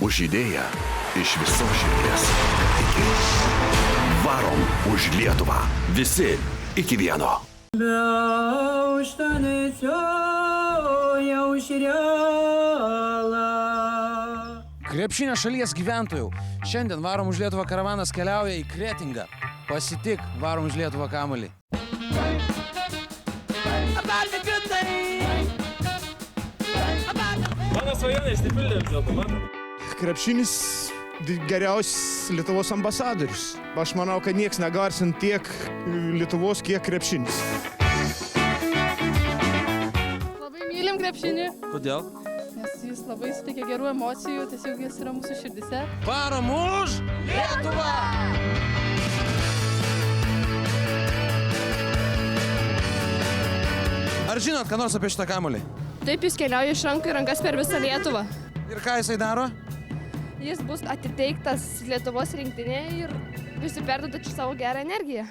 už idėją iš visos širdies. Varom už Lietuvą. Visi iki vieno. Krepšinio šalies gyventojų. Šiandien Varom už Lietuvą karavanas keliauja į Kretingą. Pasitik Varom už Lietuvą kamuolį. Mano svajonė išsipildė vis dėlto, matom. Krepšinis geriausias Lietuvos ambasadorius. Aš manau, kad nieks negarsint tiek Lietuvos, kiek krepšinis. Labai mylim krepšinį, Kodėl? nes jis labai suteikia gerų emocijų, tiesiog jis yra mūsų širdise. Varom už Lietuvą! Ar žinot, ką nors apie šitą kamuolį? Taip jis keliauja iš rankų į rankas per visą Lietuvą. Ir ką jisai daro? Jis bus atiteiktas Lietuvos rinktinėje ir visi perduoda čia savo gerą energiją.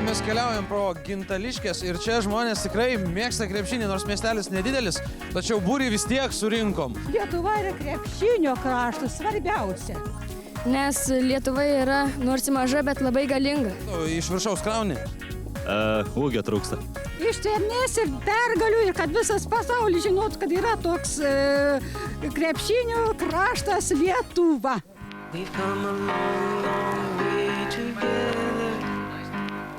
Mes keliaujam pro Gintališkės ir čia žmonės tikrai mėgsta krepšinį, nors miestelis nedidelis, tačiau būrį vis tiek surinkom. Lietuva yra krepšinio kraštas, svarbiausia. Nes Lietuva yra nors maža, bet labai galinga. Iš viršaus krauni. Ūgio trūksta. Ištvermės ir pergalių ir kad visas pasaulis žinot, kad yra toks krepšinio kraštas Lietuva. We've come a long, long way together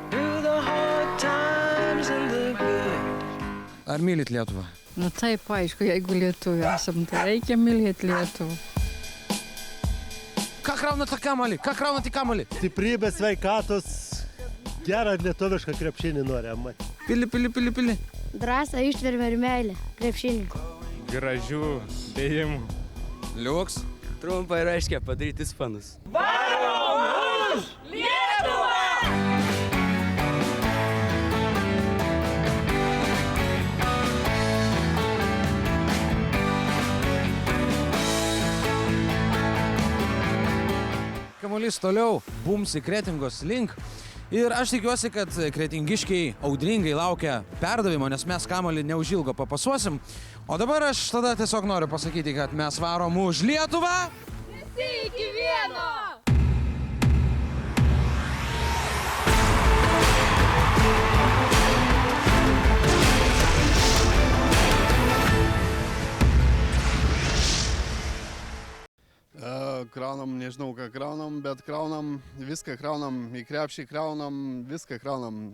through the hard times and the good. Ar mylit Lietuvą? Nu taip, aišku, jeigu lietuvių esam, tai reikia mylėti Lietuvą. Ką kraunat tą kamuolį? Ką kraunat į kamuolį? Stiprybės, sveikatos, gerą lietuvišką krepšinį norėjom. Pili, pili, pili, pili. Drąsa, ištvermė ir meilė. Krepšinį. Gražių dėjimų. Liuks. Trumpai reiškia padaryti fanus. Kamuolys toliau bums į Kretingos link. Ir aš tikiuosi, kad kretingiškiai audringai laukia perdavimo, nes mes kamuolį neužilgo papasuosim. O dabar aš tada tiesiog noriu pasakyti, kad mes varom už Lietuvą. Visi iki vieno! Kraunam, nežinau, ką kraunam, bet kraunam, viską kraunam, į krepšį kraunam, viską kraunam.